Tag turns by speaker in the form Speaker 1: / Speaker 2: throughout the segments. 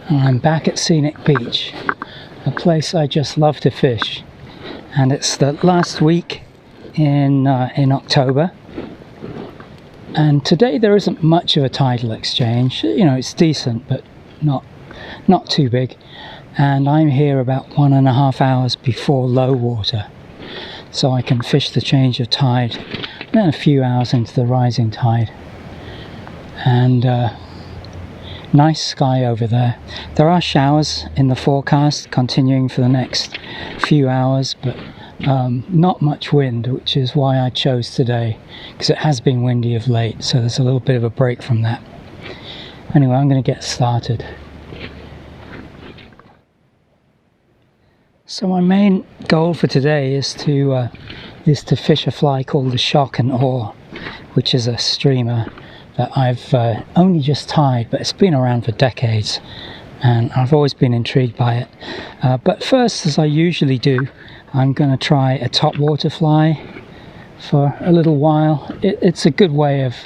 Speaker 1: and I'm back at Scenic Beach, a place I just love to fish. And it's the last week in October, and today there isn't much of a tidal exchange. You know, it's decent, but not too big. And I'm here about 1.5 hours before low water, so I can fish the change of tide, and then a few hours into the rising tide. And nice sky over there. There are showers in the forecast continuing for the next few hours, but not much wind, which is why I chose today, because it has been windy of late, so there's a little bit of a break from that. Anyway, I'm going to get started. So my main goal for today is to fish a fly called the shock and awe, which is a streamer that I've only just tied, but it's been around for decades, and I've always been intrigued by it. But first, as I usually do, I'm going to try a topwater fly for a little while. It's a good way of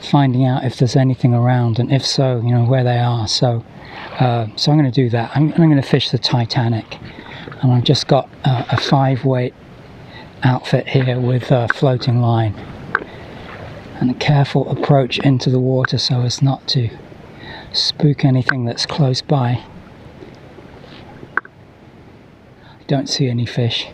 Speaker 1: finding out if there's anything around, and if so, you know, where they are. So I'm going to do that. I'm going to fish the Titanic. And I've just got a 5-weight outfit here with a floating line, and a careful approach into the water so as not to spook anything that's close by. I don't see any fish.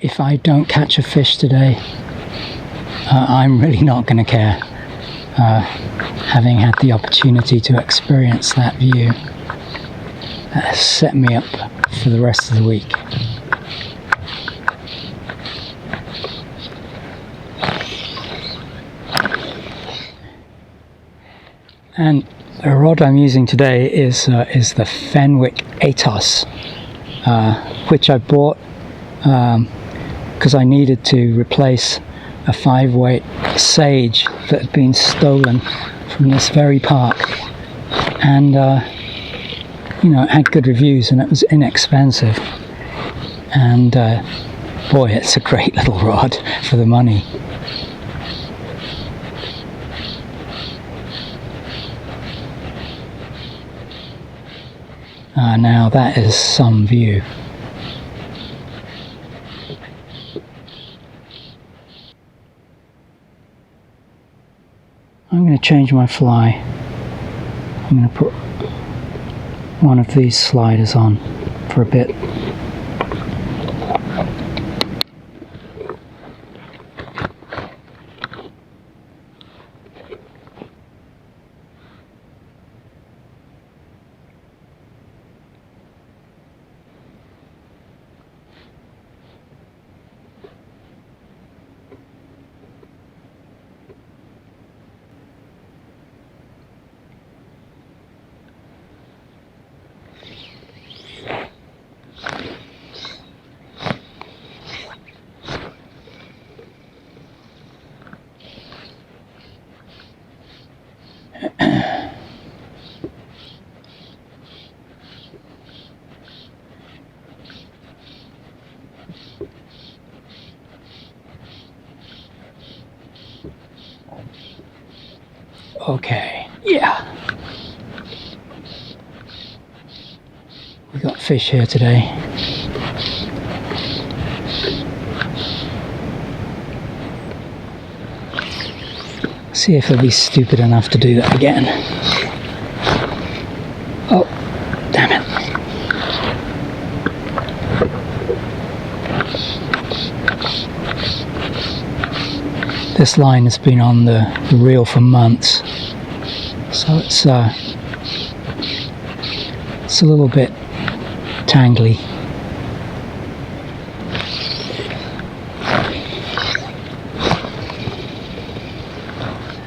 Speaker 1: If I don't catch a fish today, I'm really not going to care. Having had the opportunity to experience that view, that has set me up for the rest of the week. And the rod I'm using today is the Fenwick Atos, which I bought because I needed to replace a 5-weight Sage that had been stolen from this very park, and you know, it had good reviews and it was inexpensive, and boy, it's a great little rod for the money. Now that is some view. I'm going to change my fly. I'm going to put one of these sliders on for a bit. Okay, yeah. We got fish here today. See if they'll be stupid enough to do that again. Oh, damn it. This line has been on the reel for months, so it's a little bit tangly.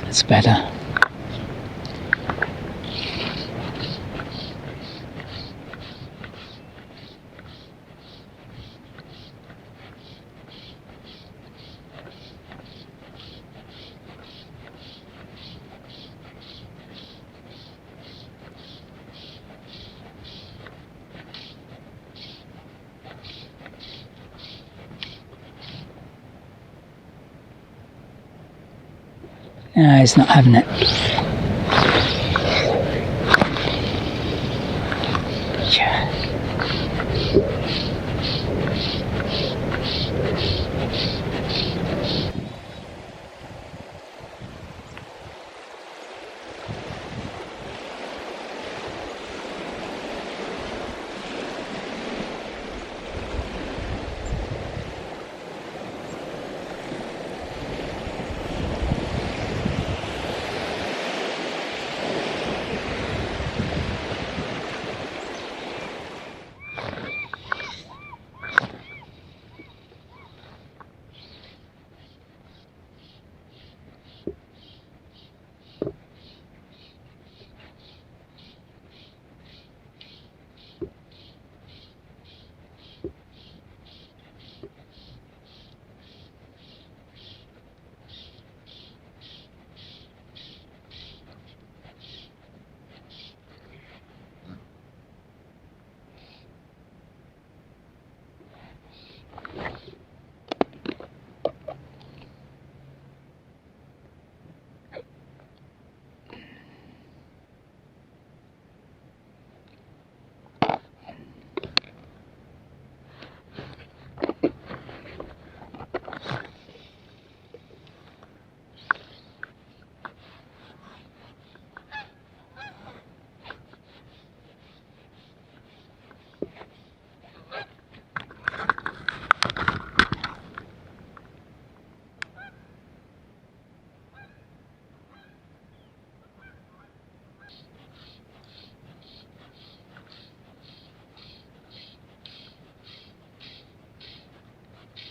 Speaker 1: It's better. No, he's not having it. Yeah.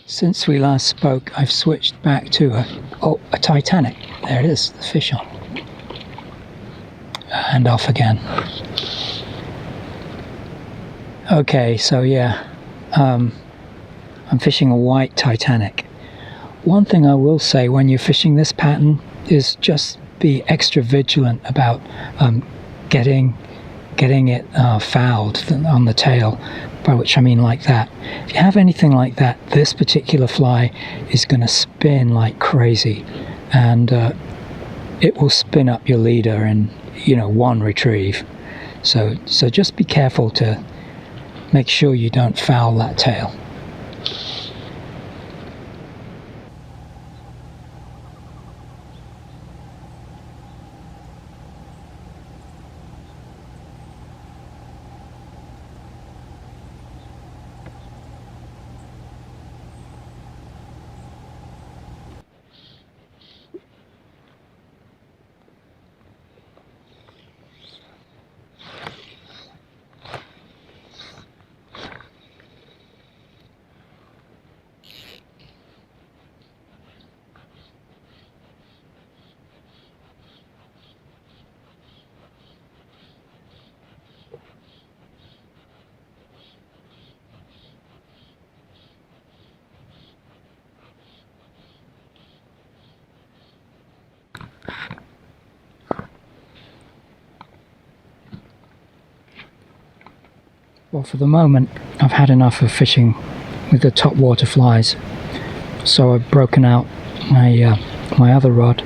Speaker 1: Since we last spoke, I've switched back to a Titanic. There it is, the fish on. And off again. Okay, so yeah, I'm fishing a white Titanic. One thing I will say when you're fishing this pattern is just be extra vigilant about getting it fouled on the tail, by which I mean like that. If you have anything like that, this particular fly is going to spin like crazy, and it will spin up your leader in one retrieve. So just be careful to make sure you don't foul that tail. Well, for the moment, I've had enough of fishing with the top water flies, so I've broken out my other rod,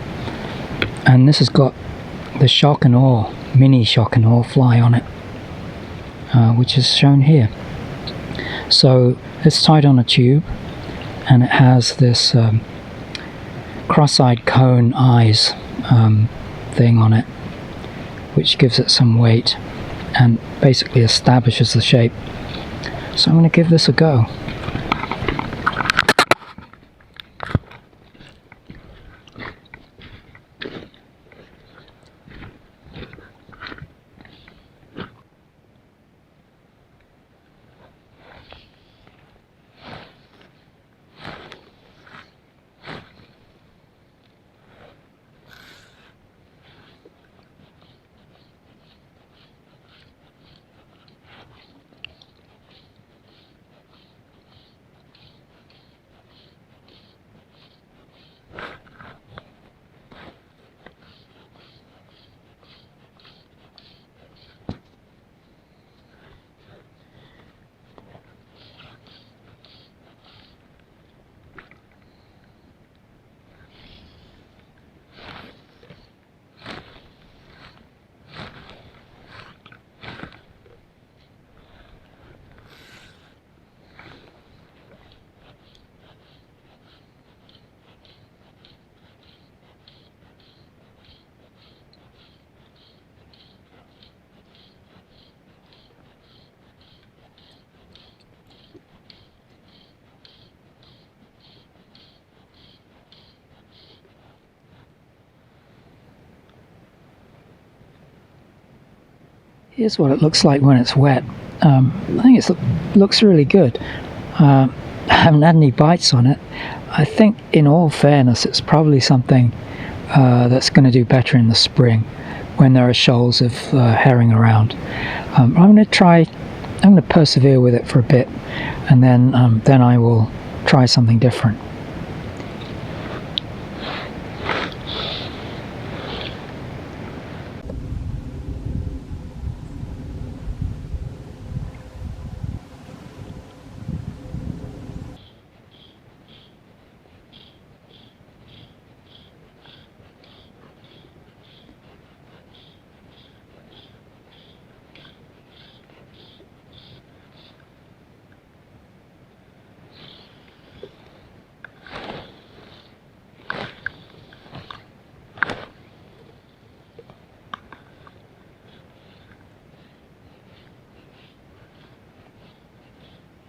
Speaker 1: and this has got the shock and awe, mini shock and awe fly on it, which is shown here. So it's tied on a tube, and it has this cross-eyed cone eyes thing on it, which gives it some weight and basically establishes the shape. So I'm going to give this a go. Here's what it looks like when it's wet. I think it looks really good. I haven't had any bites on it. I think, in all fairness, it's probably something that's going to do better in the spring when there are shoals of herring around. I'm going to persevere with it for a bit, and then I will try something different.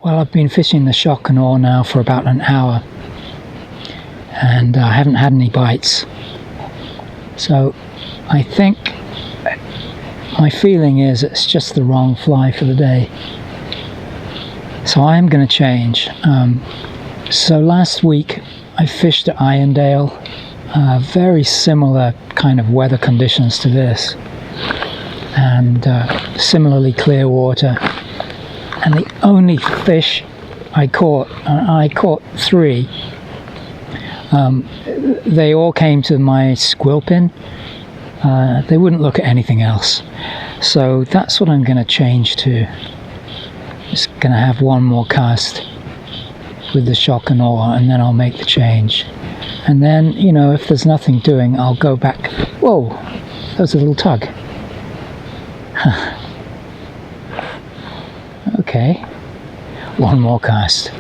Speaker 1: Well, I've been fishing the shock and awe now for about an hour, and I haven't had any bites. So I think my feeling is it's just the wrong fly for the day. So I am going to change. So last week I fished at Irondale, very similar kind of weather conditions to this, and similarly clear water. And the only fish I caught 3. They all came to my squill pin. They wouldn't look at anything else. So that's what I'm going to change to. Just going to have one more cast with the shock and awe, and then I'll make the change. And then, you know, if there's nothing doing, I'll go back. Whoa, that was a little tug. Okay, one more cast.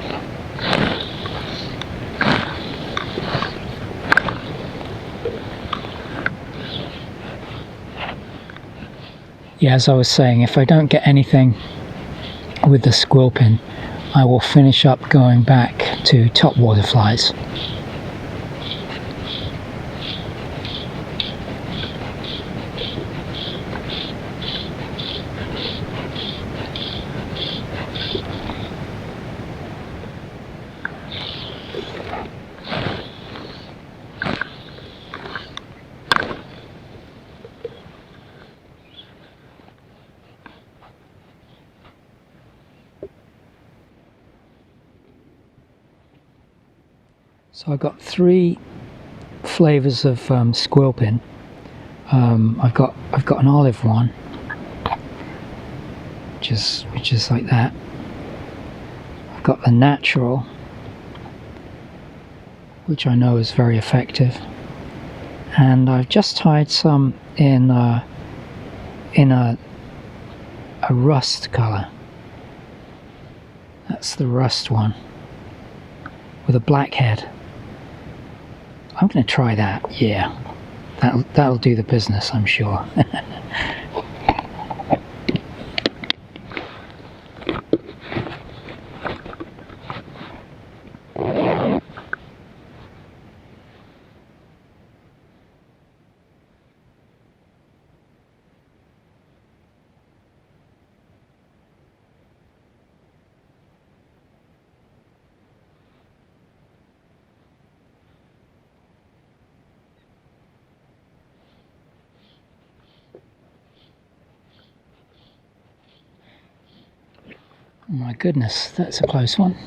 Speaker 1: Yeah, as I was saying, if I don't get anything with the squill pin, I will finish up going back to topwater flies. So I've got 3 flavors of squill pin. I've got an olive one, which is like that. I've got the natural, which I know is very effective, and I've just tied some in a rust color. That's the rust one with a black head. I'm going to try that. Yeah, that'll do the business, I'm sure. Oh my goodness, that's a close one.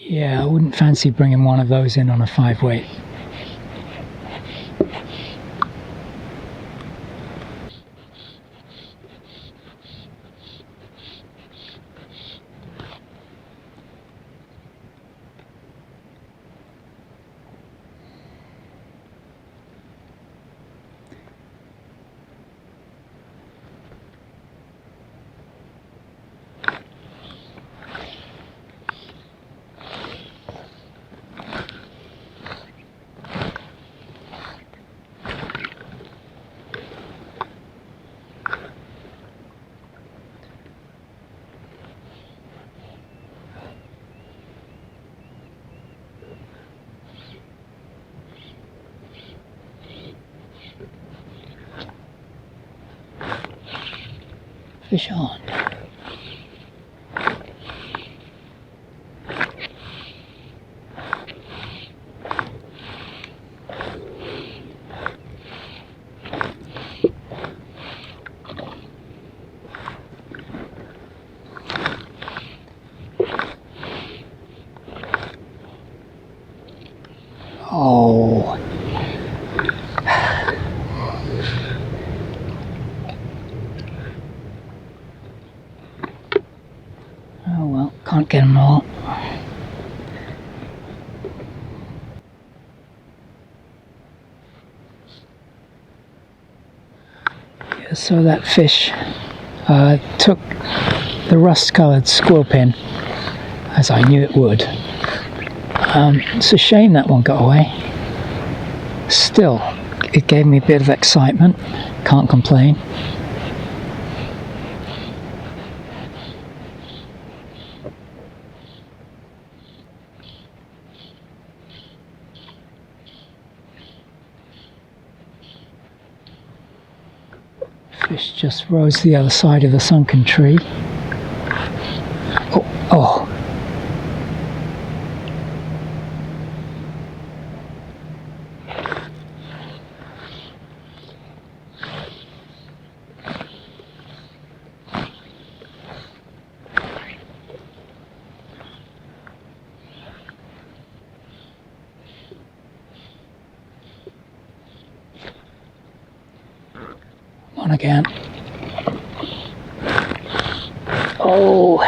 Speaker 1: Yeah, I wouldn't fancy bringing one of those in on a 5-weight. Fish on. Oh. Oh well, can't get them all. Yeah, so that fish took the rust-coloured squirrel pin, as I knew it would. It's a shame that one got away. Still, it gave me a bit of excitement. Can't complain. Fish just rose the other side of the sunken tree. Oh. On again. Oh,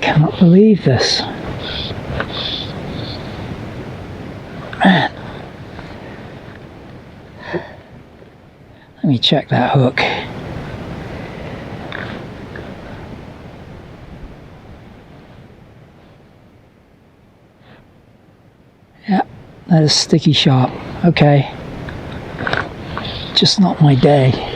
Speaker 1: cannot believe this. Man. Let me check that hook. Yeah, that is sticky sharp. Okay. Just not my day.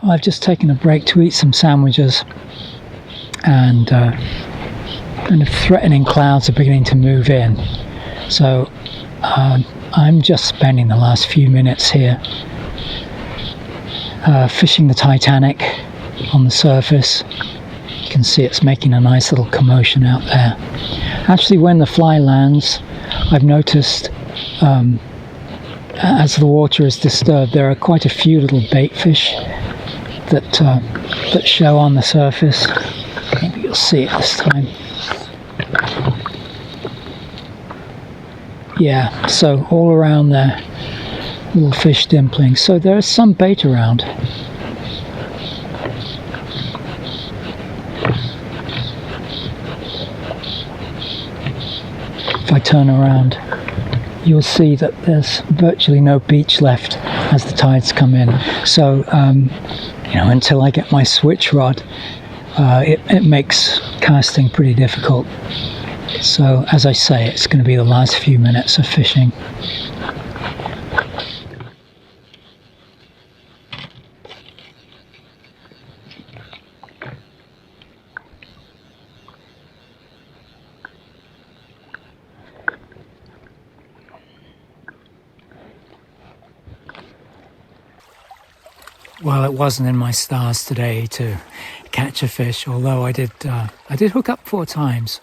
Speaker 1: I've just taken a break to eat some sandwiches, and kind of threatening clouds are beginning to move in. So I'm just spending the last few minutes here fishing the Titanic on the surface. You can see it's making a nice little commotion out there. Actually, when the fly lands, I've noticed as the water is disturbed, there are quite a few little bait fish that show on the surface. Maybe you'll see it this time. Yeah, so all around there, little fish dimpling. So there is some bait around. If I turn around, you'll see that there's virtually no beach left as the tides come in. So until I get my switch rod, it makes casting pretty difficult. So as I say, it's going to be the last few minutes of fishing. Well, it wasn't in my stars today to catch a fish, although I did hook up 4 times,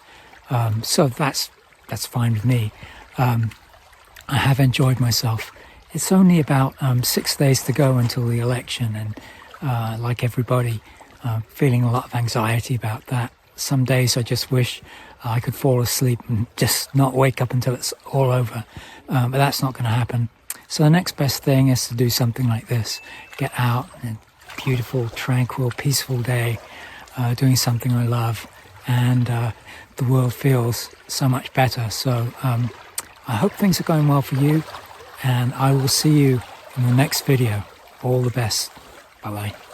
Speaker 1: so that's fine with me. I have enjoyed myself. It's only about 6 days to go until the election, and like everybody, feeling a lot of anxiety about that. Some days I just wish I could fall asleep and just not wake up until it's all over, but that's not going to happen. So the next best thing is to do something like this. Get out in a beautiful, tranquil, peaceful day, doing something I love, and the world feels so much better. So I hope things are going well for you, and I will see you in the next video. All the best. Bye-bye.